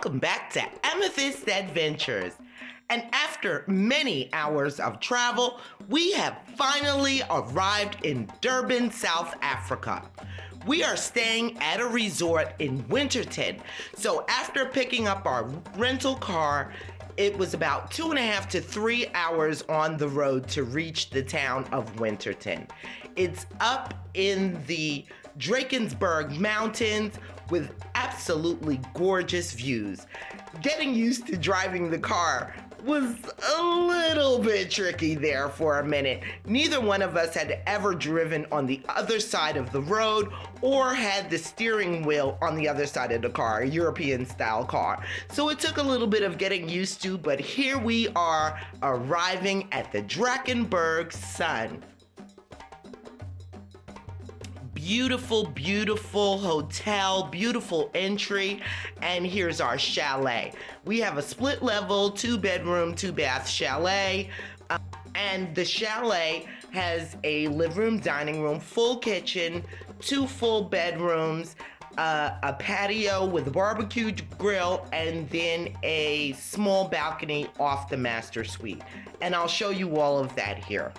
welcome back to Amethyst Adventures. And after many hours of travel, we have finally arrived in Durban, South Africa. We are staying at a resort in Winterton. So after picking up our rental car, it was about 2.5 to 3 hours on the road to reach the town of Winterton. It's up in the Drakensberg mountains with absolutely gorgeous views. Getting used to driving the car was a little bit tricky there for a minute. Neither one of us had ever driven on the other side of the road or had the steering wheel on the other side of the car, a European style car. So it took a little bit of getting used to, but here we are arriving at the Drakensberg Sun. Beautiful, beautiful hotel, beautiful entry, and here's our chalet. We have a split level, 2-bedroom, 2-bath chalet, and the chalet has a living room, dining room, full kitchen, 2 full bedrooms, a patio with a barbecue grill, and then a small balcony off the master suite. And I'll show you all of that here.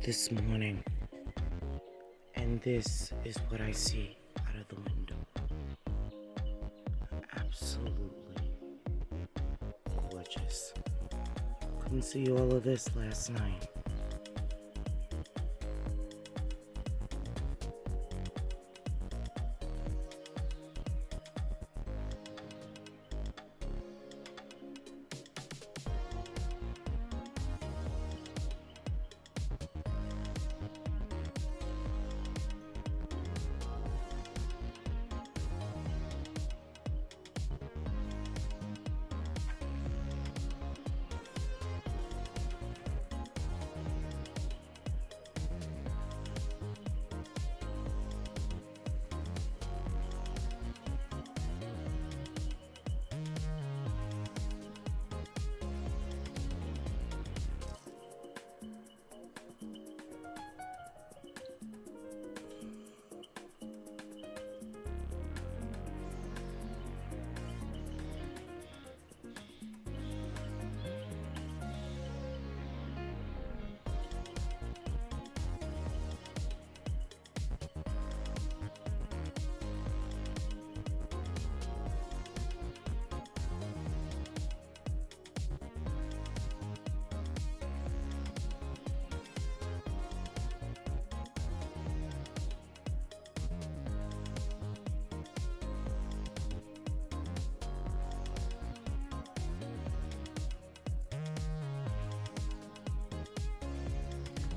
this morning, and this is what I see out of the window. Absolutely gorgeous. Couldn't see all of this last night.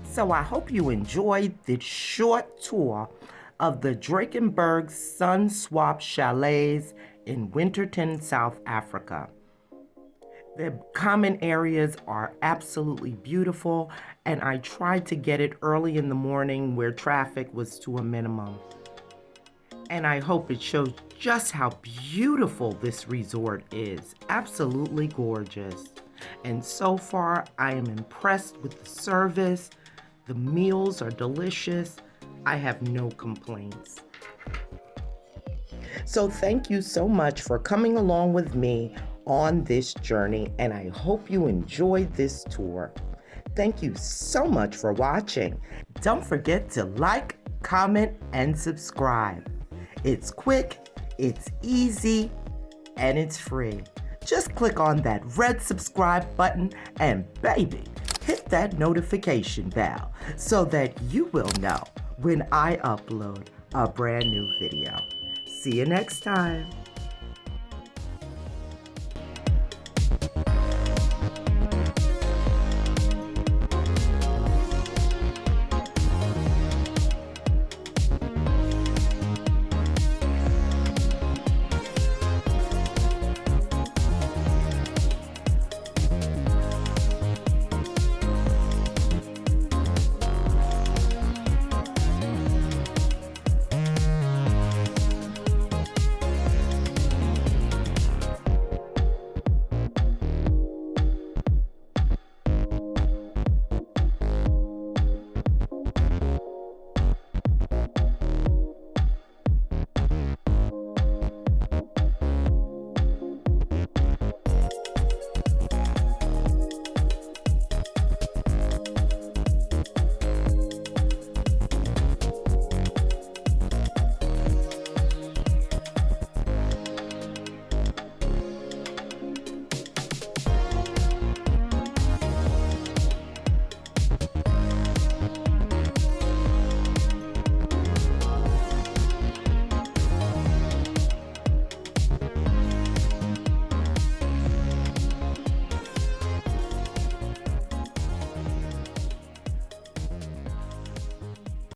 So I hope you enjoyed this short tour of the Drakensberg Sun Swop Chalets in Winterton, South Africa. The common areas are absolutely beautiful, and I tried to get it early in the morning where traffic was to a minimum. And I hope it shows just how beautiful this resort is. Absolutely gorgeous. And so far, I am impressed with the service. The meals are delicious. I have no complaints. So thank you so much for coming along with me on this journey, and I hope you enjoyed this tour. Thank you so much for watching. Don't forget to like, comment, and subscribe. It's quick, it's easy, and it's free. Just click on that red subscribe button and baby, hit that notification bell so that you will know when I upload a brand new video. See you next time.